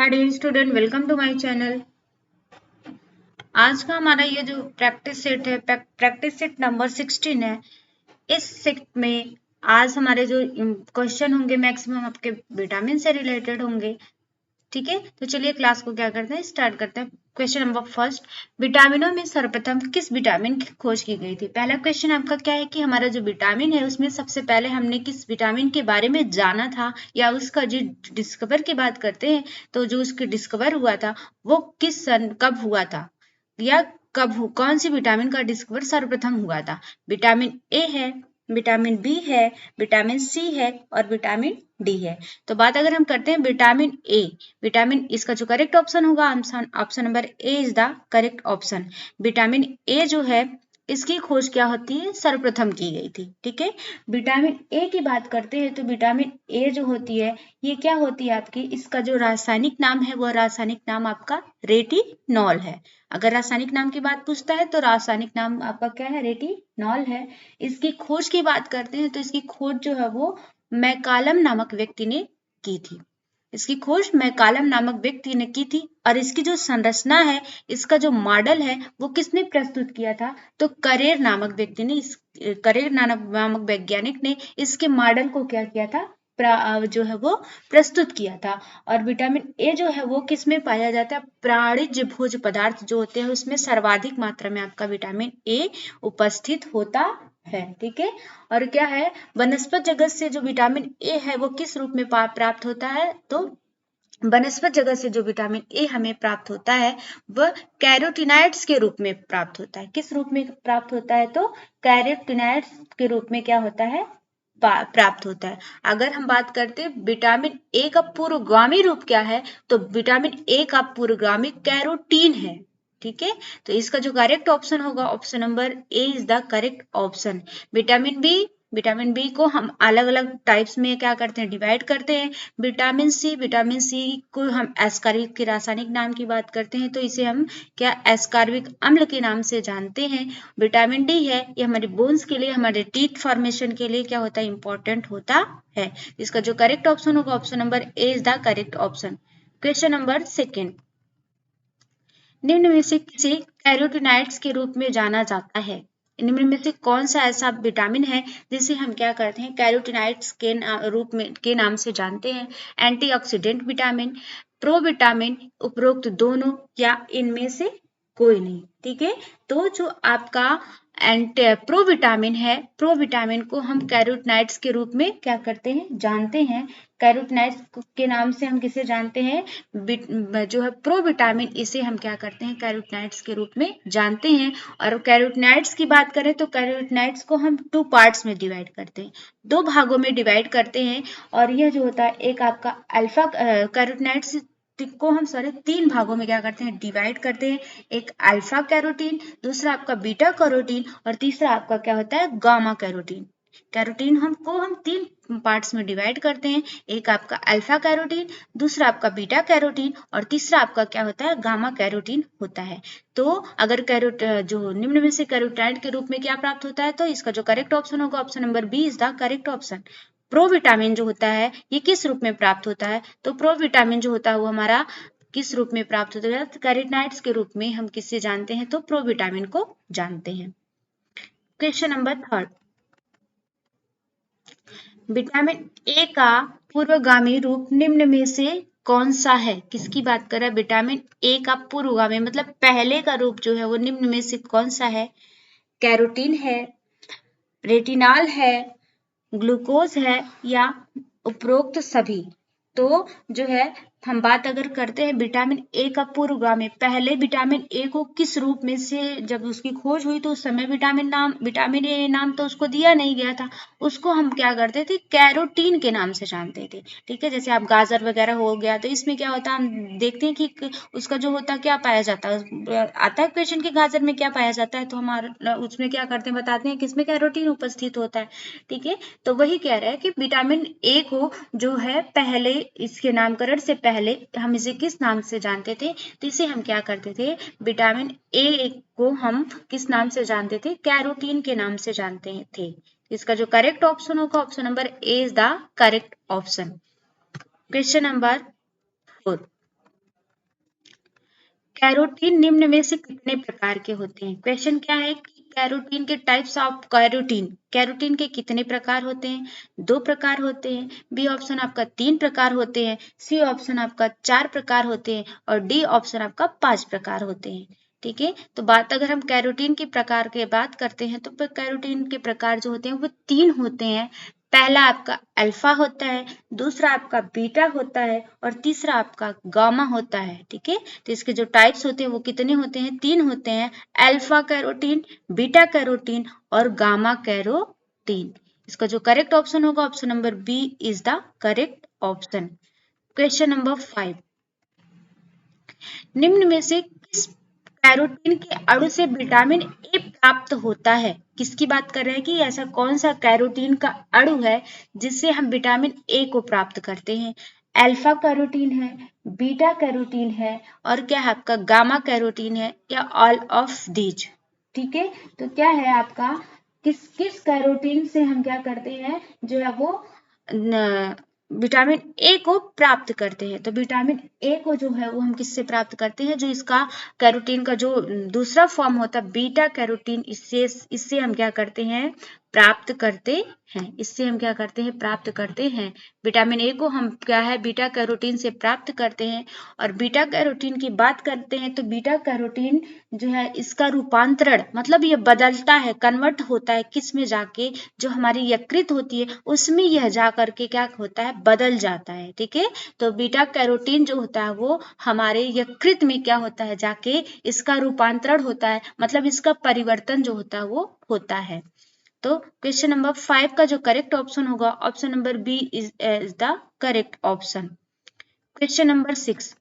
Hi dear student, welcome to my channel. आज का हमारा ये जो प्रैक्टिस सेट है, प्रैक्टिस सेट नंबर 16 है। इस सेट में आज हमारे जो क्वेश्चन होंगे मैक्सिमम आपके विटामिन से रिलेटेड होंगे। ठीक है, तो चलिए क्लास को क्या करते हैं, स्टार्ट करते हैं। क्वेश्चन नंबर फर्स्ट, विटामिनों में सर्वप्रथम किस विटामिन की खोज की गई थी? पहला क्वेश्चन आपका क्या है कि हमारा जो विटामिन है उसमें सबसे पहले हमने किस विटामिन के बारे में जाना था, या उसका जो डिस्कवर की बात करते हैं तो जो उसके डिस्कवर हुआ था वो किस सन कब हुआ था, या कौन सी विटामिन का डिस्कवर सर्वप्रथम हुआ था? विटामिन ए है, विटामिन बी है, विटामिन सी है और विटामिन डी है। तो बात अगर हम करते हैं विटामिन ए, विटामिन इसका जो करेक्ट ऑप्शन होगा, option number A is the correct option. Vitamin A जो है इसकी खोज क्या होती है, सर्वप्रथम की गई थी। ठीक है, विटामिन ए की बात करते हैं तो विटामिन ए जो होती है ये क्या होती है आपकी, इसका जो रासायनिक नाम है वो रासायनिक नाम आपका रेटिनॉल है। अगर रासायनिक नाम की बात पूछता है तो रासायनिक नाम आपका क्या है, रेटिनॉल है। इसकी खोज की बात करते हैं तो इसकी खोज जो है वो मैकालम नामक व्यक्ति ने की थी। इसकी खोज मैकालम नामक व्यक्ति ने की थी। और इसकी जो संरचना है, इसका जो मॉडल है वो किसने प्रस्तुत किया था, तो करेर नामक व्यक्ति ने, इस करेर नामक वैज्ञानिक ने इसके मॉडल को क्या किया था, जो है वो प्रस्तुत किया था। और विटामिन ए जो है वो किस में पाया जाता है, प्राणिज भोज पदार्थ जो होते हैं उसमें सर्वाधिक मात्रा में आपका विटामिन ए उपस्थित होता है। ठीक है, और क्या है, वनस्पत जगत से जो विटामिन ए है वो किस रूप में प्राप्त होता है, तो वनस्पत जगत से जो विटामिन ए हमें प्राप्त होता है वह कैरोटीनॉइड्स के रूप में प्राप्त होता है। किस रूप में प्राप्त होता है, तो कैरोटीनॉइड्स के रूप में क्या होता है, प्राप्त होता है। अगर हम बात करते हैं विटामिन ए का पूर्वगामी रूप क्या है, तो विटामिन ए का पूर्वगामी कैरोटीन है। ठीक है, तो इसका जो करेक्ट ऑप्शन होगा, option number A is the correct option. Vitamin B, vitamin B को हम अलग अलग टाइप्स में क्या करते हैं, डिवाइड करते हैं। विटामिन सी, विटामिन सी को हम एस्कॉर्बिक के रासायनिक नाम की बात करते हैं तो इसे हम क्या एस्कॉर्बिक अम्ल के नाम से जानते हैं। विटामिन डी है, ये हमारे बोन्स के लिए, हमारे टीथ फॉर्मेशन के लिए क्या होता है, इंपॉर्टेंट होता है। इसका जो करेक्ट ऑप्शन होगा, option number A is the correct option. Question number second, निम्न में से किसे कैरोटीनॉइड्स के रूप में जाना जाता है? निम्न में से कौन सा ऐसा विटामिन है जिसे हम क्या करते हैं, कैरोटीनॉइड्स के रूप में के नाम से जानते हैं? एंटीऑक्सीडेंट विटामिन, प्रो विटामिन, उपरोक्त दोनों, या इनमें से कोई नहीं। ठीक है, तो जो आपका प्रो विटामिन है, प्रो विटामिन को हम कैरोटीनॉइड्स के रूप में क्या करते हैं, जानते हैं। कैरोटीनॉइड्स के नाम से हम किसे जानते हैं, जो है प्रो विटामिन, इसे हम क्या करते हैं, कैरोटीनॉइड्स के रूप में जानते हैं। और कैरोटीनॉइड्स की बात करें तो कैरोटीनॉइड्स को हम 2 पार्ट्स में डिवाइड करते हैं, 2 भागों में डिवाइड करते हैं। और यह जो होता है, एक आपका अल्फा कैरोटीनॉइड्स को हम 3 भागों में क्या करते हैं, डिवाइड करते हैं। एक अल्फा कैरोटीन, दूसरा आपका बीटा कैरोटीन और तीसरा आपका क्या होता है, गामा कैरोटीन। कैरोटीन हम 3 पार्ट्स में डिवाइड करते हैं, एक आपका अल्फा कैरोटीन, दूसरा आपका बीटा कैरोटीन और तीसरा आपका क्या होता है, गामा कैरोटीन होता है। तो अगर जो निम्न में से कैरोटीनॉइड के रूप में क्या प्राप्त होता है, तो इसका जो करेक्ट ऑप्शन होगा, option number B is the correct option. Pro vitamin जो होता है ये किस रूप में प्राप्त होता है, तो प्रो विटामिन जो होता है वो हमारा किस रूप में प्राप्त होता है, कैरोटीनॉइड्स के रूप में हम किससे जानते हैं, तो प्रो विटामिन को जानते हैं। Question number third, vitamin A का पूर्वगामी रूप निम्न में से कौन सा है? किसकी बात कर रहा है, विटामिन ए का पूर्वगामी मतलब पहले का रूप जो है वो निम्न में से कौन सा है? कैरोटीन है, रेटिनॉल है, ग्लूकोज है, या उपरोक्त सभी? तो जो है हम बात अगर करते हैं विटामिन ए का पूर्वगामी, पहले विटामिन ए को किस रूप में से जब उसकी खोज हुई तो उस समय विटामिन ए नाम तो उसको दिया नहीं गया था, उसको हम क्या करते थे, कैरोटीन के नाम से जानते थे। ठीक है, जैसे आप गाजर वगैरह हो गया तो इसमें क्या होता है, हम देखते हैं कि उसका जो होता क्या पाया जाता है, आता है क्वेश्चन कि गाजर में क्या पाया जाता है, तो हमारा उसमें क्या करते हैं, बताते हैं किसमें कैरोटीन उपस्थित होता है। ठीक है, तो वही कह रहा है कि विटामिन ए को जो है पहले, इसके नामकरण से पहले हम इसे किस नाम से जानते थे, तो इसे हम क्या करते थे, विटामिन ए को हम किस नाम से जानते थे, कैरोटीन के नाम से जानते थे। इसका जो करेक्ट ऑप्शन होगा, option number A is the correct option. Question number 4, carotene निम्न में से कितने प्रकार के होते हैं? क्वेश्चन क्या है कि कैरोटीन के टाइप्स ऑफ कैरोटीन, कैरोटीन के कितने प्रकार होते हैं? 2 प्रकार होते हैं। बी ऑप्शन आपका 3 प्रकार होते हैं, सी ऑप्शन आपका 4 प्रकार होते हैं और डी ऑप्शन आपका 5 प्रकार होते हैं। ठीक है, तो बात अगर हम कैरोटीन के प्रकार की बात करते हैं तो कैरोटीन के प्रकार जो होते हैं वो 3 होते हैं। पहला आपका अल्फा होता है, दूसरा आपका बीटा होता है और तीसरा आपका गामा होता है। ठीक है, तो इसके जो टाइप्स होते हैं वो कितने होते हैं? 3 होते हैं, अल्फा कैरोटीन, बीटा कैरोटीन और गामा कैरोटीन। इसका जो करेक्ट ऑप्शन होगा option number B is the correct option. Question number 5, निम्न में से किस कैरोटीन के अणु से विटामिन ए प्राप्त होता है? किसकी बात कर रहे हैं कि ऐसा कौन सा कैरोटीन का अणु है जिससे हम विटामिन ए को प्राप्त करते हैं? अल्फा कैरोटीन है, बीटा कैरोटीन है और क्या है आपका गामा कैरोटीन है या ऑल ऑफ दीज? ठीक है, तो क्या है आपका किस किस कैरोटीन से हम क्या करते हैं जो है वो विटामिन ए को प्राप्त करते हैं? तो विटामिन ए को जो है वो हम किससे प्राप्त करते हैं? जो इसका कैरोटीन का जो दूसरा फॉर्म होता है बीटा कैरोटीन, इससे हम क्या करते हैं? प्राप्त करते हैं। इससे हम क्या करते हैं? प्राप्त करते हैं। विटामिन ए को हम क्या है बीटा कैरोटीन से प्राप्त करते हैं। और बीटा कैरोटीन की बात करते हैं तो बीटा कैरोटीन जो है इसका रूपांतरण मतलब ये बदलता है, कन्वर्ट होता है किस में जाके, जो हमारी यकृत होती है उसमें यह जा करके क्या होता है? बदल जाता है। ठीक है, तो बीटा कैरोटीन जो होता है वो हमारे यकृत में क्या होता है? जाके इसका रूपांतरण होता है, मतलब इसका परिवर्तन जो होता है वो होता है। तो क्वेश्चन नंबर 5 का जो करेक्ट ऑप्शन होगा option number B is the correct option. Question number 6,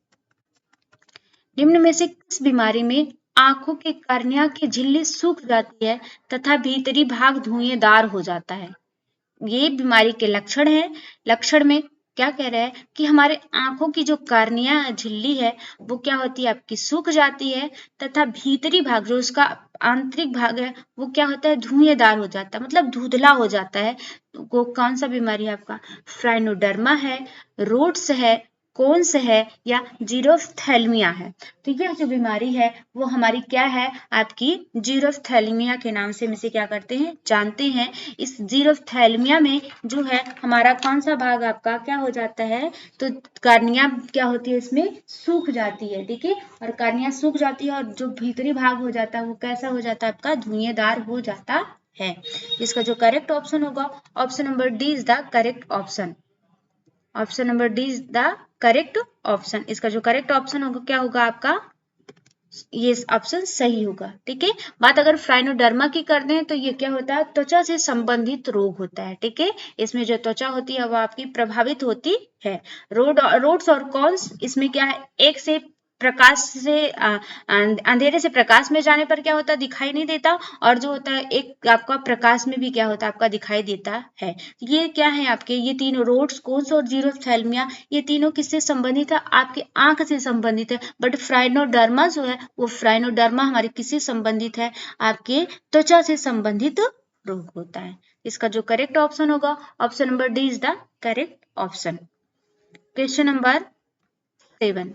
निम्न में से किस बीमारी में आंखों के कार्निया की झिल्ली सूख जाती है तथा भीतरी भाग धुएंदार हो जाता है? ये बीमारी के लक्षण है। लक्षण में क्या कह रहा है कि हमारे आंखों की जो कार्निया झिल्ली है वो क्या होती है? आपकी सूख जाती है तथा भीतरी भाग जो उसका आंतरिक भाग है वो क्या होता है? धुएंदार हो जाता है, मतलब धुंधला हो जाता है। तो वो कौन सा बीमारी है आपका? फ्राइनोडर्मा है, रोड्स है, कोन्स है या जीरोफ्थैल्मिया है? तो यह जो बीमारी है वो हमारी क्या है? आपकी जीरोफ्थैल्मिया के नाम से हम इसे क्या करते हैं? जानते हैं। इस जीरोफ्थैल्मिया में जो है हमारा कौन सा भाग आपका क्या हो जाता है? तो कार्निया क्या होती है? इसमें सूख जाती है। ठीक है, और कार्निया सूख जाती है और जो भीतरी भाग हो जाता है वो कैसा हो जाता है? आपका धुएंदार हो जाता है। इसका जो करेक्ट ऑप्शन होगा option number D is the correct option. Option number D is the correct option. इसका जो करेक्ट ऑप्शन होगा क्या होगा आपका? ये ऑप्शन सही होगा। ठीक है, बात अगर फ्राइनोडर्मा की करते हैं तो ये क्या होता है? त्वचा से संबंधित रोग होता है। ठीक है, इसमें जो त्वचा होती है वो आपकी प्रभावित होती है। रोड्स और कॉन्स इसमें क्या है? एक से प्रकाश से अंधेरे से प्रकाश में जाने पर क्या होता है? दिखाई नहीं देता, और जो होता है एक आपका प्रकाश में भी क्या होता है? आपका दिखाई देता है। ये क्या है आपके? ये तीनों रोड्स, कोन्स और जीरोफ्थैल्मिया ये तीनों किससे संबंधित है? आपके आंख से संबंधित है। बट फ्राइनोडर्मा जो है वो फ्राइनोडर्मा हमारे किससे संबंधित है? आपके त्वचा से संबंधित रोग होता है। इसका जो करेक्ट ऑप्शन होगा option number D is the correct option. Question number 7,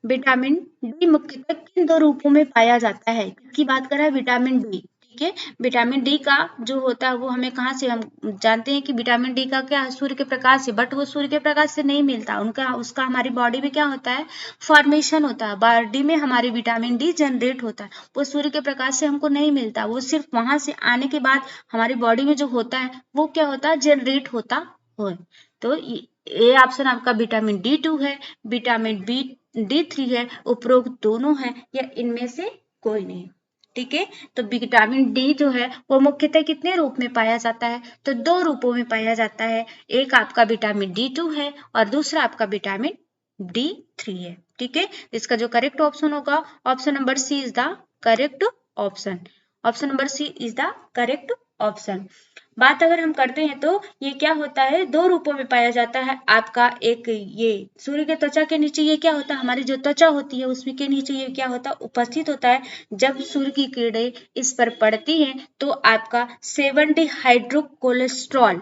vitamin D मुख्यतः किन 2 रूपों में पाया जाता है? किसकी बात कर रहा है? Vitamin D. ठीक है, विटामिन डी का जो होता है वो हमें कहाँ से? हम जानते हैं कि विटामिन डी का क्या? सूर्य के प्रकाश से, बट वो सूर्य के प्रकाश से नहीं मिलता, उसका हमारी बॉडी में क्या होता है? फॉर्मेशन होता है। बॉडी में हमारे विटामिन डी जनरेट होता है, वो सूर्य के प्रकाश से हमको नहीं मिलता, वो सिर्फ वहां से आने के बाद हमारी बॉडी में जो होता है वो क्या होता है? जनरेट होता है। तो ये ऑप्शन आपका विटामिन D2 है, विटामिन D3 है, उपरोक्त दोनों है या इनमें से कोई नहीं। ठीक है, तो विटामिन डी जो है वो मुख्यतः कितने रूप में पाया जाता है? तो 2 रूपों में पाया जाता है। एक आपका विटामिन D2 है और दूसरा आपका विटामिन D3 है। ठीक है, इसका जो करेक्ट ऑप्शन होगा option number C is the correct option. Option number C is the correct option. बात अगर हम करते हैं तो ये क्या होता है? 2 रूपों में पाया जाता है आपका। एक ये सूर्य के त्वचा के नीचे ये क्या होता है? हमारी जो त्वचा होती है उसमें के नीचे ये क्या होता है? उपस्थित होता है। जब सूर्य की किरणें इस पर पड़ती हैं तो आपका 7 हाइड्रोकोलेस्ट्रॉल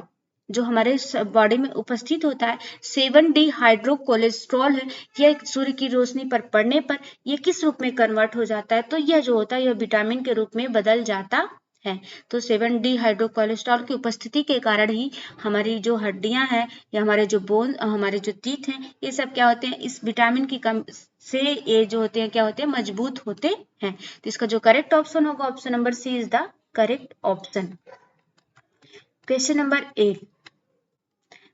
जो हमारे बॉडी में उपस्थित होता है 7D हाइड्रोकोलेस्ट्रॉल है, यह सूर्य की रोशनी पर पड़ने पर यह किस रूप में कन्वर्ट हो जाता है, तो यह जो होता है यह विटामिन के रूप में बदल जाता है। तो 7D हाइड्रोकोलेस्ट्रॉल की उपस्थिति के कारण ही हमारी जो हड्डियां हैं या हमारे जो बोन, हमारे जो टीथ हैं, ये सब क्या होते हैं, इस विटामिन की कम से ये जो होते हैं क्या होते हैं, मजबूत होते हैं। तो इसका जो करेक्ट ऑप्शन होगा option number C is the correct option. Question number 8,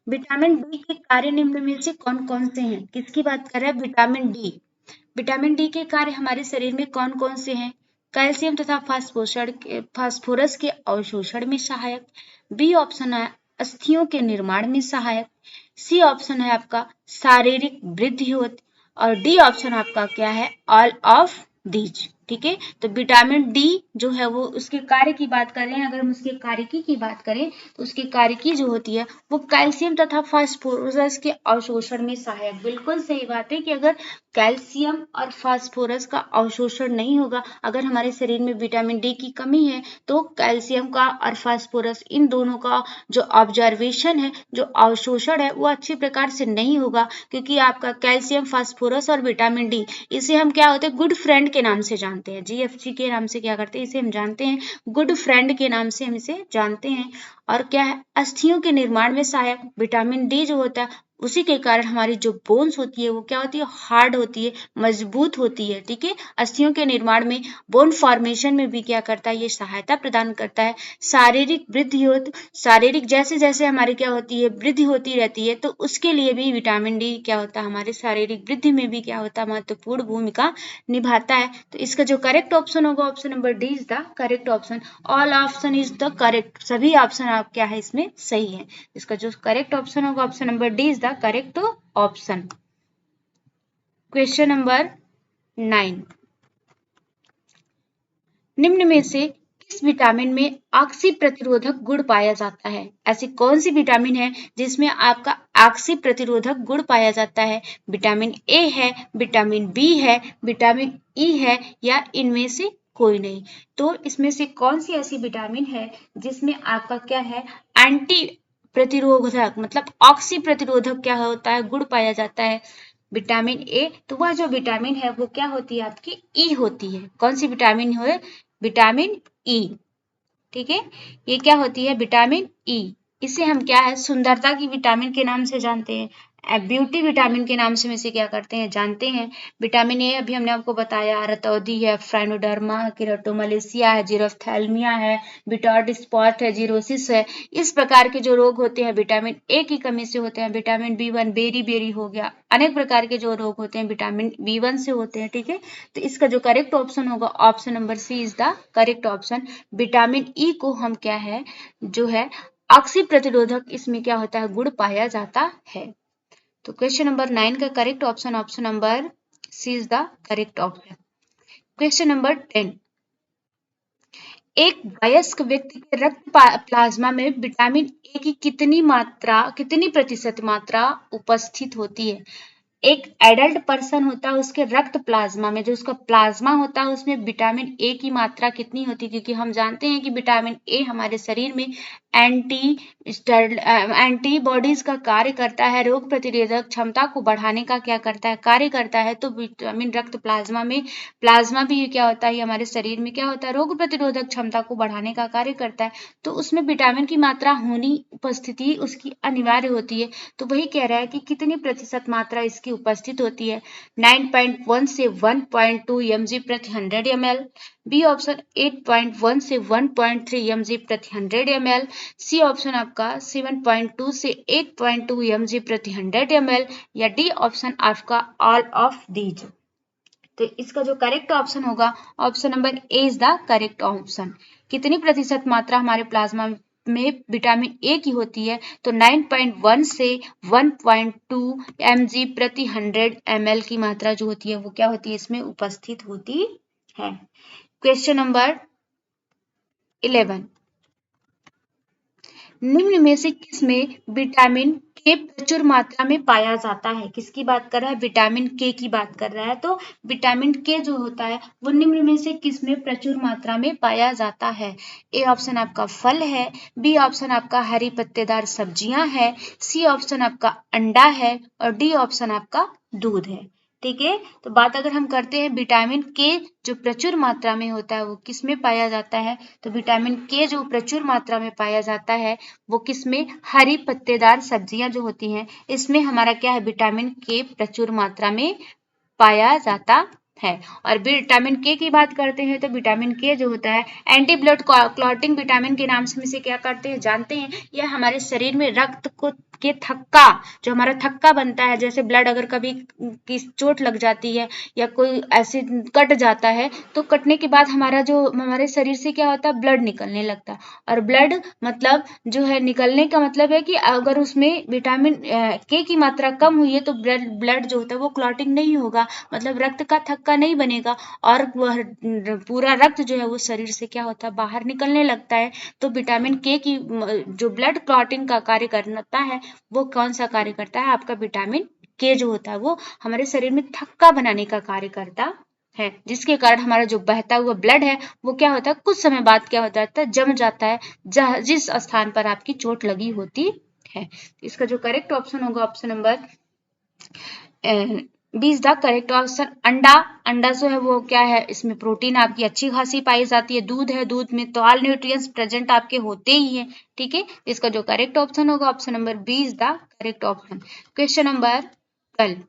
vitamin D के कार्य निम्न में से कौन कौन से हैं? किसकी बात कर रहे हैं? Vitamin D. विटामिन डी के कार्य हमारे शरीर में कौन कौन से हैं? कैल्शियम तथा फास्फोरस के अवशोषण में सहायक, बी ऑप्शन है अस्थियों के निर्माण में सहायक, सी ऑप्शन है आपका शारीरिक वृद्धि होती, और डी ऑप्शन आपका क्या है, ऑल ऑफ दीज। ठीक है, तो विटामिन डी जो है वो उसके कार्य की बात कर रहे हैं, अगर हम उसके कार्यकी की बात करें तो उसकी कार्यकी जो होती है वो कैल्शियम तथा फास्फोरस के अवशोषण में सहायक। बिल्कुल सही बात है कि अगर कैल्शियम और फास्फोरस का अवशोषण नहीं होगा, अगर हमारे शरीर में विटामिन डी की कमी है तो कैल्शियम का और फास्फोरस इन दोनों का जो ऑब्जर्वेशन है, जो अवशोषण है वो अच्छी प्रकार से नहीं होगा, क्योंकि आपका कैल्शियम, फास्फोरस और विटामिन डी, इसे हम क्या होते हैं, गुड फ्रेंड के नाम से जानते हैं, GFG के नाम से क्या करते हैं, इसे हम जानते हैं गुड फ्रेंड के नाम से हम इसे जानते हैं। और क्या है, अस्थियों के निर्माण में सहायक। विटामिन डी जो होता है उसी के कारण हमारी जो बोन्स होती है वो क्या होती है, हार्ड होती है, मजबूत होती है। ठीक है, अस्थियों के निर्माण में, बोन फॉर्मेशन में भी क्या करता है, ये सहायता प्रदान करता है। शारीरिक वृद्धि होती, शारीरिक जैसे जैसे हमारी क्या होती है, वृद्धि होती रहती है, तो उसके लिए भी विटामिन डी क्या होता है, हमारे शारीरिक वृद्धि में भी क्या होता है, महत्वपूर्ण भूमिका निभाता है। तो इसका जो करेक्ट ऑप्शन होगा option number D is the correct option. All option is the correct, सभी ऑप्शन आप क्या है इसमें सही है। इसका जो करेक्ट ऑप्शन होगा option number D is the correct option. Question number 9, निम्न में से किस विटामिन में ऑक्सी प्रतिरोधक गुण पाया जाता है? ऐसी कौन सी विटामिन है जिसमें आपका ऑक्सी प्रतिरोधक गुण पाया जाता है? विटामिन ए है, विटामिन बी है, विटामिन ई है, या इनमें से कोई नहीं? तो इसमें से कौन सी ऐसी विटामिन है जिसमें आपका क्या है, एंटी प्रतिरोधक मतलब ऑक्सी प्रतिरोधक क्या होता है, गुण पाया जाता है? विटामिन ए, तो वह जो विटामिन है वो क्या होती है, आपकी ई होती है। कौन सी विटामिन है? Vitamin E. ठीक है, ये क्या होती है, विटामिन ई। इसे हम क्या है, सुंदरता की विटामिन के नाम से जानते हैं, ब्यूटी विटामिन के नाम से हम इसे क्या करते हैं, जानते हैं। विटामिन ए अभी हमने आपको बताया, रतौंधी है, फ्राइनोडर्मा, केराटोमलेशिया है, जीरोफ्थैल्मिया है, बिटॉर्ड स्पॉट है, जीरोसिस है। इस प्रकार के जो रोग होते हैं विटामिन ए की कमी से होते हैं। विटामिन B1 बेरी बेरी हो गया, अनेक प्रकार के जो रोग होते हैं विटामिन B1 से होते हैं। ठीक है, तो इसका जो करेक्ट ऑप्शन होगा option number C is the correct option. Vitamin E को हम क्या है, जो है ऑक्सी प्रतिरोधक, इसमें क्या होता है, गुण पाया जाता है। तो क्वेश्चन नंबर 9 का correct option option number C is the correct option. Question number 10, एक वयस्क व्यक्ति के रक्त प्लाज्मा में विटामिन ए की कितनी प्रतिशत मात्रा उपस्थित होती है? एक एडल्ट पर्सन होता है, उसके रक्त प्लाज्मा में, जो उसका प्लाज्मा होता है उसमें विटामिन ए की मात्रा कितनी होती है? क्योंकि हम जानते हैं कि विटामिन ए हमारे शरीर में एंटीबॉडीज का कार्य करता है, रोग प्रतिरोधक क्षमता को बढ़ाने का क्या करता है, कार्य करता है। तो विटामिन रक्त प्लाज्मा में, प्लाज्मा भी क्या होता है, हमारे शरीर में क्या होता है, रोग प्रतिरोधक क्षमता को बढ़ाने का कार्य करता है। तो उसमें विटामिन की मात्रा होनी, उपस्थिति उसकी अनिवार्य होती है। तो वही कह रहा है कि कितनी प्रतिशत मात्रा इसकी उपस्थित होती है, 9.1 से 1.2 mg प्रति 100 ml, बी ऑप्शन 8.1 से 1.3 mg प्रति 100 ml, सी ऑप्शन आपका 7.2 से 8.2 mg प्रति 100 ml, या डी ऑप्शन आपका ऑल ऑफ दीज। तो इसका जो करेक्ट ऑप्शन होगा option number A is the correct option. कितनी प्रतिशत मात्रा हमारे प्लाज्मा में विटामिन ए की होती है? तो 9.1 से 1.2 mg प्रति 100 ml की मात्रा जो होती है वो क्या होती है, इसमें उपस्थित होती है। क्वेश्चन नंबर 11, निम्न में से किसमें विटामिन के प्रचुर मात्रा में पाया जाता है। किसकी बात कर रहा है? विटामिन के की बात कर रहा है। तो विटामिन के जो होता है वो निम्न में से किस में प्रचुर मात्रा में पाया जाता है? ए ऑप्शन आपका फल है, बी ऑप्शन आपका हरी पत्तेदार सब्जियां है, सी ऑप्शन आपका अंडा है और डी ऑप्शन आपका दूध है। ठीक है, तो बात अगर हम करते हैं विटामिन के जो प्रचुर मात्रा में होता है वो किस में पाया जाता है? तो विटामिन के जो प्रचुर मात्रा में पाया जाता है वो किस में? हरी पत्तेदार सब्जियां जो होती हैं इसमें हमारा क्या है? विटामिन के प्रचुर मात्रा में पाया जाता है। और विटामिन के की बात करते हैं तो विटामिन के जो होता है एंटी ब्लड क्लॉटिंग विटामिन के नाम से इसे क्या करते हैं? जानते हैं। यह हमारे शरीर में रक्त को के थक्का, जो हमारा थक्का बनता है, जैसे ब्लड अगर कभी किस चोट लग जाती है या कोई ऐसे कट जाता है तो कटने के बाद हमारा जो हमारे शरीर से क्या होता है? ब्लड निकलने लगता है। और ब्लड मतलब जो है निकलने का मतलब है कि अगर उसमें विटामिन के की मात्रा कम हुई है तो ब्लड जो होता है वो क्लॉटिंग नहीं होगा, मतलब रक्त का थक्का नहीं बनेगा और वह पूरा रक्त जो है वो शरीर से क्या होता है? बाहर निकलने लगता है। तो विटामिन के की जो ब्लड क्लॉटिंग का कार्य करता है वो कौन सा कार्य करता है? आपका विटामिन के जो होता है वो हमारे शरीर में थक्का बनाने का कार्य करता है, जिसके कारण हमारा जो बहता हुआ ब्लड है वो क्या होता है? कुछ समय बाद क्या हो जाता है? जम जाता है जिस स्थान पर आपकी चोट लगी होती है। इसका जो करेक्ट ऑप्शन होगा option number B is the correct option. अंडा, अंडा जो है वो क्या है? इसमें प्रोटीन आपकी अच्छी खासी पाई जाती है। दूध है, दूध में तो ऑल न्यूट्रिएंट्स प्रेजेंट आपके होते ही हैं। ठीक है, इसका जो करेक्ट ऑप्शन होगा option number B is the correct option. Question number 12,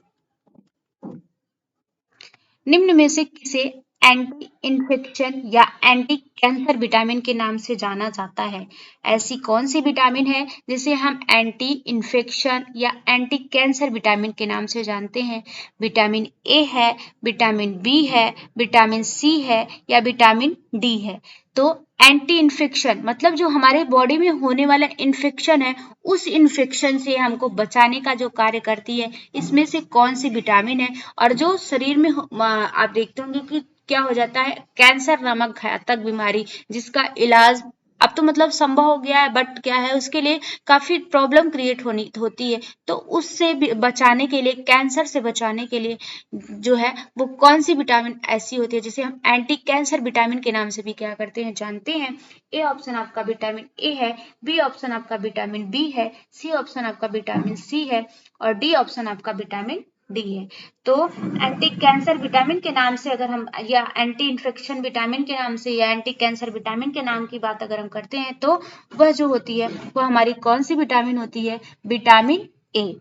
निम्न में से किसे एंटी इन्फेक्शन या एंटी कैंसर विटामिन के नाम से जाना जाता है? ऐसी कौन सी विटामिन है जिसे हम एंटी इन्फेक्शन या एंटी कैंसर विटामिन के नाम से जानते हैं? विटामिन ए है, विटामिन बी है, विटामिन सी है या विटामिन डी है? तो एंटी इन्फेक्शन मतलब जो हमारे बॉडी में होने वाला इन्फेक्शन है उस इन्फेक्शन से हमको बचाने का जो कार्य करती है, इसमें से कौन सी विटामिन है? और जो शरीर में आप देखते होंगे कि क्या हो जाता है? कैंसर नामक घातक बीमारी जिसका इलाज अब तो मतलब संभव हो गया है, बट क्या है उसके लिए काफी प्रॉब्लम क्रिएट होती है। तो उससे बचाने के लिए, कैंसर से बचाने के लिए जो है वो कौन सी विटामिन ऐसी होती है जिसे हम एंटी कैंसर विटामिन के नाम से भी क्या करते हैं? जानते हैं। ए ऑप्शन आपका विटामिन ए है, बी ऑप्शन आपका विटामिन बी है, सी ऑप्शन आपका विटामिन सी है और डी ऑप्शन आपका विटामिन डी है। तो एंटी कैंसर विटामिन के नाम से अगर हम या एंटी इन्फेक्शन विटामिन के नाम से या एंटी कैंसर विटामिन के नाम की बात अगर हम करते हैं तो वह जो होती है वह हमारी कौन सी विटामिन होती है? Vitamin A.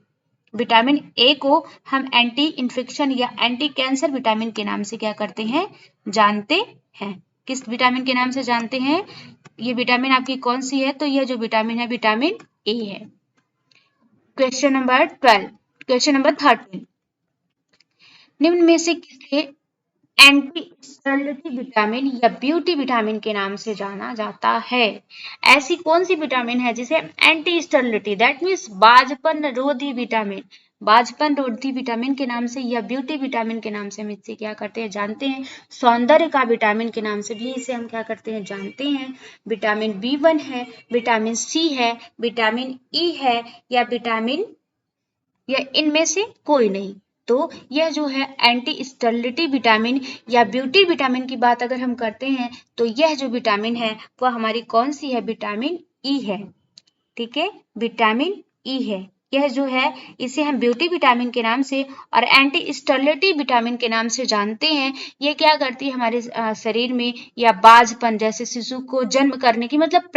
विटामिन ए को हम एंटी इन्फेक्शन या एंटी कैंसर विटामिन के नाम से क्या करते हैं? जानते हैं। किस विटामिन के नाम से जानते हैं? ये विटामिन आपकी कौन सी है? तो यह जो विटामिन है विटामिन ए है। क्वेश्चन नंबर 12, क्वेश्चन नंबर 13, निम्न में से किसे एंटी स्टेरिलिटी विटामिन या ब्यूटी विटामिन के नाम से जाना जाता है? ऐसी कौन सी विटामिन है जिसे एंटी स्टेरिलिटी दैट मीन्स बाजपन रोधी विटामिन, बाजपन रोधी विटामिन के नाम से या ब्यूटी विटामिन के नाम से हम इसे क्या करते हैं? जानते हैं। सौंदर्य का विटामिन के नाम से भी इसे हम क्या करते हैं? जानते हैं। विटामिन B1 है, विटामिन सी है, विटामिन ई है या विटामिन या इनमें से कोई नहीं। तो यह जो है एंटी स्टेरिलिटी विटामिन या ब्यूटी विटामिन की बात अगर हम करते हैं तो यह जो विटामिन है वह हमारी कौन सी है? विटामिन ई है। ठीक है, विटामिन ई है। यह जो है इसे हम ब्यूटी विटामिन के नाम से और एंटी स्टेरिलिटी विटामिन के नाम से जानते हैं। ये क्या करती है? हमारे शरीर में या बाझपन जैसे शिशु को जन्म करने की मतलब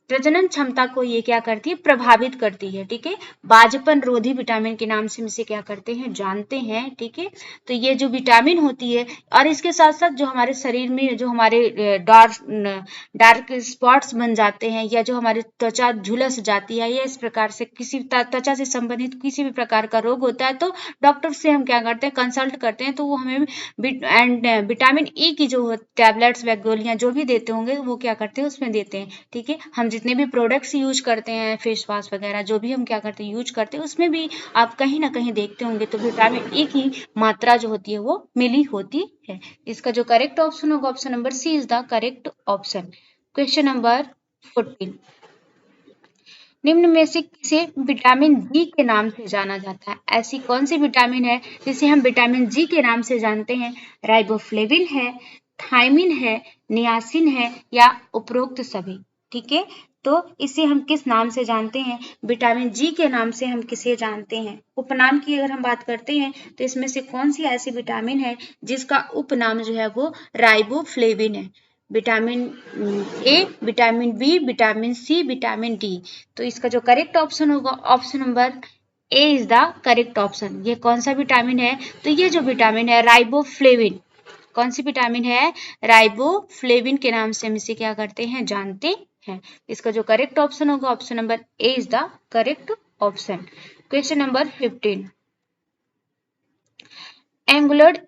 प्रजनन क्षमता को ये क्या करती है? प्रभावित करती है। ठीक है, बाजपन रोधी विटामिन के नाम से इसे क्या करते हैं? जानते हैं। ठीक है, तो ये जो विटामिन होती है और इसके साथ साथ जो हमारे शरीर में जो हमारे डार्क स्पॉट्स बन जाते हैं या जो हमारी त्वचा झुलस जाती है या इस प्रकार से किसी त्वचा से संबंधित किसी भी प्रकार का रोग होता है तो डॉक्टर से हम क्या करते हैं? कंसल्ट करते हैं। तो वो हमें विटामिन ई की जो टैबलेट्स व गोलियां जो भी देते होंगे वो क्या करते हैं? उसमें देते हैं। ठीक है, हम जितने भी प्रोडक्ट्स यूज करते हैं, फेस वॉश वगैरह जो भी हम क्या करते हैं? यूज करते हैं, उसमें भी आप कहीं ना कहीं देखते होंगे तो विटामिन ई की मात्रा जो होती है वो मिली होती है। इसका जो करेक्ट ऑप्शन होगा option number C is the correct option. Question number 14, निम्न में से किसे विटामिन जी के नाम से जाना जाता है? ऐसी कौन सी विटामिन है जिसे हम विटामिन जी के नाम से जानते हैं? राइबोफ्लेविन है, थायमिन है, नियासिन है या उपरोक्त सभी? ठीक है, तो इसे हम किस नाम से जानते हैं? विटामिन जी के नाम से हम किसे जानते हैं? उपनाम की अगर हम बात करते हैं तो इसमें से कौन सी ऐसी विटामिन है जिसका उपनाम जो है वो राइबोफ्लेविन है? Vitamin A, vitamin B, vitamin C, vitamin D. तो इसका जो करेक्ट ऑप्शन होगा option number A is the correct option. ये कौन सा विटामिन है? तो ये जो विटामिन है राइबोफ्लेविन, कौन सी विटामिन है? राइबोफ्लेविन के नाम से हम इसे क्या करते हैं? जानते हैं। इसका जो करेक्ट ऑप्शन होगा option number A is the correct option. Question number 15, angular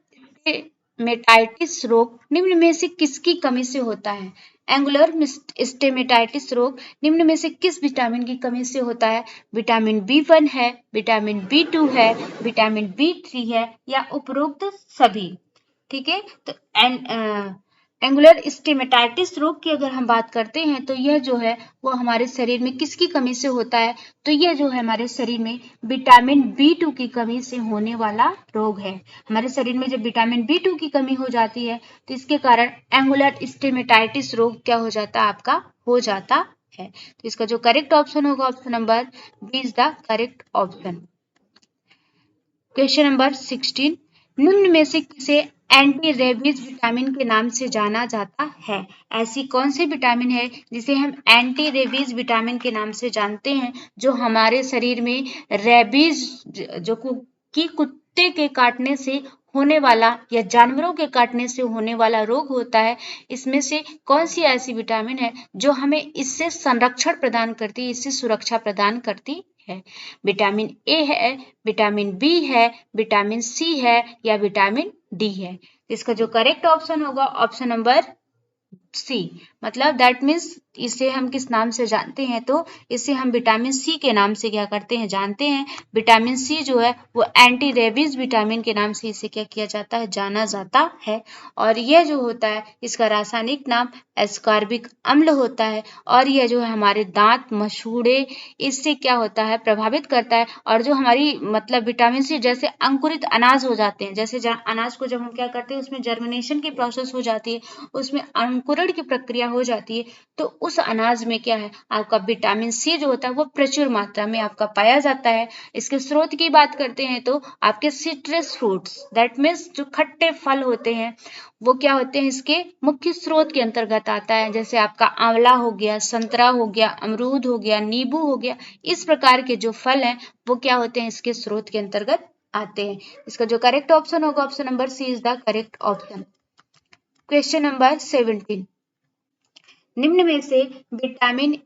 stomatitis रोग निम्न में से किसकी कमी से होता है? एंगुलर स्टेमेटाइटिस रोग निम्न में से किस विटामिन की कमी से होता है? विटामिन B1 है, विटामिन B2 है, विटामिन B3 है या उपरोक्त सभी? ठीक है, तो एंगुलर स्टेमेटाइटिस रोग की अगर हम बात करते हैं तो यह जो है वो हमारे शरीर में किसकी कमी से होता है? तो यह जो है हमारे शरीर में विटामिन B2 की कमी से होने वाला रोग है। हमारे शरीर में जब विटामिन B2 की कमी हो जाती है तो इसके कारण एंगुलर स्टेमेटाइटिस रोग क्या हो जाता है? आपका हो जाता है। तो इसका जो करेक्ट ऑप्शन होगा option number B is the correct option. Question number 16, निम्न में से किसे एंटी रेबीज विटामिन के नाम से जाना जाता है? ऐसी कौन सी विटामिन है जिसे हम एंटी रेबीज विटामिन के नाम से जानते हैं, जो हमारे शरीर में रेबीज जो कि कुत्ते के काटने से होने वाला या जानवरों के काटने से होने वाला रोग होता है, इसमें से कौन सी ऐसी विटामिन है जो हमें इससे संरक्षण प्रदान करती है, इससे सुरक्षा प्रदान करती है? विटामिन ए है, विटामिन बी है, विटामिन सी है या विटामिन डी है? इसका जो करेक्ट ऑप्शन होगा ऑप्शन नंबर सी। मतलब दैट मीन्स इसे हम किस नाम से जानते हैं? तो इसे हम विटामिन सी के नाम से क्या करते हैं? जानते हैं। विटामिन सी जो है वो एंटी रेबीज विटामिन के नाम से इसे क्या किया जाता है? जाना जाता है। और यह जो होता है इसका रासायनिक नाम एस्कॉर्बिक अम्ल होता है और यह जो है हमारे दांत, मसूड़े इससे क्या होता है? प्रभावित करता है। और जो हमारी मतलब विटामिन सी जैसे अंकुरित अनाज हो जाते हैं, जैसे अनाज को जब हम क्या करते हैं उसमें जर्मिनेशन की प्रोसेस हो जाती है, उसमें अंकुरण की प्रक्रिया हो जाती है, तो उस अनाज में क्या है? आपका विटामिन सी जो होता है वो प्रचुर मात्रा में आपका पाया जाता है। इसके स्रोत की बात करते हैं तो आपके सिट्रस फ्रूट्स, दैट मीन्स जो खट्टे फल होते हैं वो क्या होते हैं? इसके मुख्य स्रोत के अंतर्गत आता है। जैसे आपका आंवला हो गया, संतरा हो गया, अमरूद हो गया, नींबू हो गया, इस प्रकार के जो फल हैं वो क्या होते हैं? इसके स्रोत के अंतर्गत आते हैं। इसका जो करेक्ट ऑप्शन होगा option number C is the correct option. Question number 17, निम्न में से विटामिन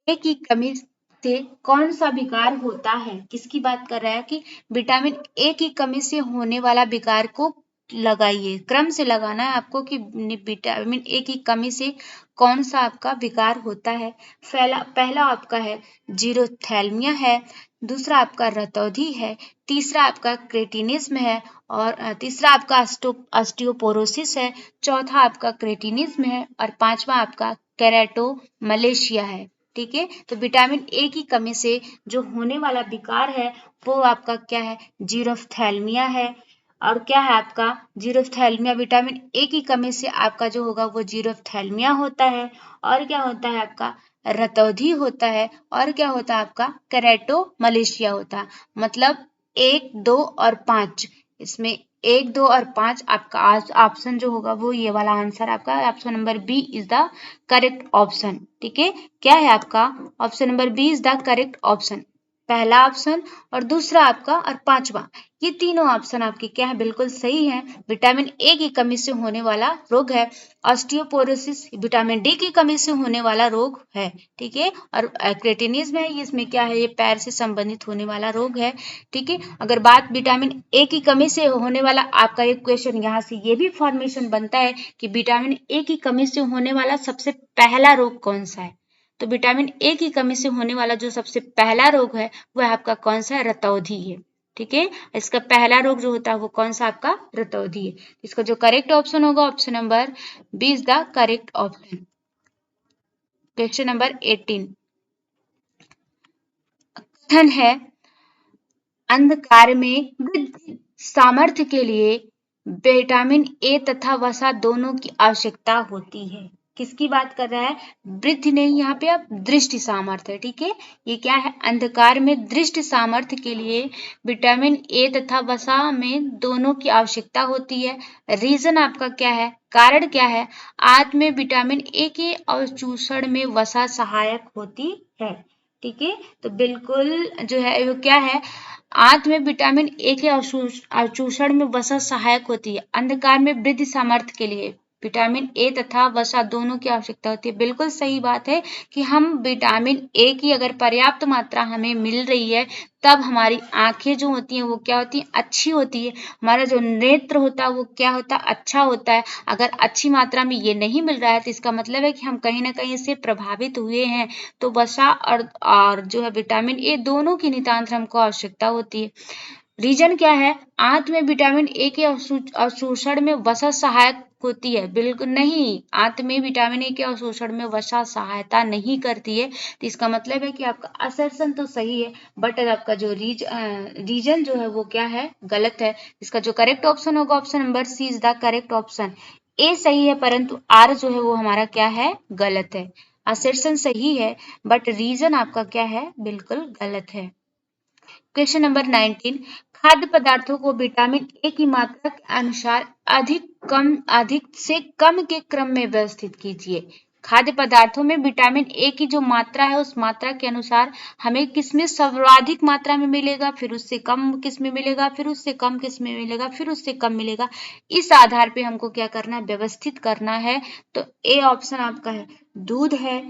ए की कमी से कौन सा विकार होता है? किसकी बात कर रहा है कि विटामिन ए की कमी से होने वाला विकार को लगाइए, क्रम से लगाना है आपको कि विटामिन ए की कमी से कौन सा आपका विकार होता है। पहला आपका है जीरोथैल्मिया है, दूसरा आपका रतौंधी है, तीसरा आपका क्रेटिनिज्म है और तीसरा आपका ऑस्टियोपोरोसिस है, चौथा आपका क्रेटिनिज्म है और पांचवा आपका केराटोमलेशिया है। ठीक है, तो विटामिन ए की कमी से जो होने वाला विकार है वो आपका क्या है? जीरोफ्थैल्मिया है। और क्या है आपका? जीरोफ्थैल्मिया। विटामिन ए की कमी से आपका जो होगा वो जीरोफ्थैल्मिया होता है। और क्या होता है आपका? रतौंधी होता है। और क्या होता है आपका? केराटोमलेशिया होता है। मतलब 1, 2 और 5, इसमें 1, 2 और 5 आपका ऑप्शन जो होगा वो ये वाला आंसर आपका option number B is the correct option. ठीक है, क्या है आपका? Option number B is the correct option. पहला ऑप्शन और दूसरा आपका और पांचवा, ये तीनों ऑप्शन आपके क्या है? बिल्कुल सही है। विटामिन ए की कमी से होने वाला रोग है। ऑस्टियोपोरोसिस विटामिन डी की कमी से होने वाला रोग है। ठीक है, और क्रेटिनिज्म है, इसमें क्या है? ये पैर से संबंधित होने वाला रोग है। ठीक है, अगर बात विटामिन ए की कमी से होने वाला आपका एक क्वेश्चन यहाँ से ये भी फॉर्मेशन बनता है कि विटामिन ए की कमी से होने वाला सबसे पहला रोग कौन सा है? तो विटामिन ए की कमी से होने वाला जो सबसे पहला रोग है वह आपका कौन सा है? रतौंधी है। ठीक है, इसका पहला रोग जो होता है वो कौन सा? आपका रतौंधी है। इसका जो करेक्ट ऑप्शन होगा option number B is the correct option. Question number 18, कथन है अंधकार में वृद्धि सामर्थ्य के लिए विटामिन ए तथा वसा दोनों की आवश्यकता होती है। किसकी बात कर रहा है? वृद्धि नहीं, यहाँ पे आप दृष्टि सामर्थ्य, ठीक है। ये क्या है? अंधकार में दृष्टि सामर्थ्य के लिए विटामिन ए तथा वसा में दोनों की आवश्यकता होती है। रीजन आपका क्या है? कारण क्या है? आंत में विटामिन ए के अवशोषण में वसा सहायक होती है, ठीक है। तो बिल्कुल जो है वो क्या है? आंत में विटामिन ए के अवशोषण में वसा सहायक होती है। अंधकार में वृद्धि सामर्थ्य के लिए विटामिन ए तथा वसा दोनों की आवश्यकता होती है। बिल्कुल सही बात है कि हम विटामिन ए की अगर पर्याप्त मात्रा हमें मिल रही है तब हमारी आंखें जो होती हैं वो क्या होती हैं? अच्छी होती है। हमारा जो नेत्र होता है वो क्या होता है? अच्छा होता है। अगर अच्छी मात्रा में ये नहीं मिल रहा है तो इसका मतलब है कि हम कहीं ना कहीं से प्रभावित हुए हैं। तो वसा और जो है विटामिन ए दोनों की नितांत हमको आवश्यकता होती है। रीजन क्या है? आंत में विटामिन ए के अवशोषण में वसा सहायक होती है? बिल्कुल नहीं, आंत में विटामिन ए के अवशोषण में वसा सहायता नहीं करती है। तो इसका मतलब है कि आपका असर्शन तो सही है बट आपका जो रीजन जो है वो क्या है? गलत है। इसका जो करेक्ट ऑप्शन होगा option number C is the correct option. A सही है परंतु आर जो है वो हमारा क्या है? गलत है। असर्शन सही है बट रीजन आपका क्या है? बिल्कुल गलत है। क्वेश्चन नंबर 19, खाद्य पदार्थों को विटामिन ए की मात्रा के अनुसार अधिक से कम के क्रम में व्यवस्थित कीजिए। खाद्य पदार्थों में विटामिन ए की जो मात्रा है उस मात्रा के अनुसार हमें किसमें सर्वाधिक मात्रा में मिलेगा, फिर उससे कम किस में मिलेगा, फिर उससे कम किस में मिलेगा, फिर उससे कम मिलेगा। इस आधार पे हमको क्या करना है? व्यवस्थित करना है। तो ए ऑप्शन आपका है, दूध है,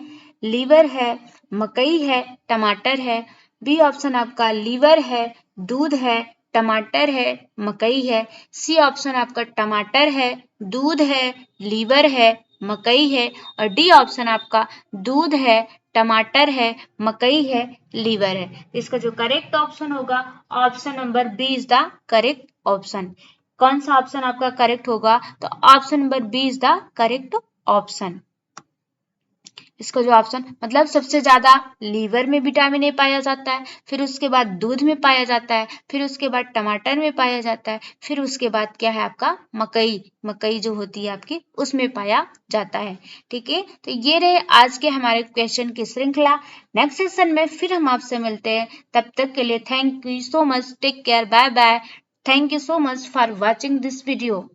लीवर है, मकई है, टमाटर है। बी ऑप्शन आपका लीवर है, दूध है, टमाटर है, मकई है। सी ऑप्शन आपका टमाटर है, दूध है, लीवर है, मकई है। और डी ऑप्शन आपका दूध है, टमाटर है, मकई है, लीवर है। इसका जो करेक्ट ऑप्शन होगा option number B is the correct option. कौन सा ऑप्शन आपका करेक्ट होगा? तो option number B is the correct option. इसका जो ऑप्शन मतलब सबसे ज्यादा लीवर में विटामिन ए पाया जाता है, फिर उसके बाद दूध में पाया जाता है, फिर उसके बाद टमाटर में पाया जाता है, फिर उसके बाद क्या है आपका? मकई जो होती है आपकी उसमें पाया जाता है, ठीक है। तो ये रहे आज के हमारे क्वेश्चन की श्रृंखला। नेक्स्ट सेशन में फिर हम आपसे मिलते हैं, तब तक के लिए thank you so much, take care, bye bye. Thank you so much for watching this video.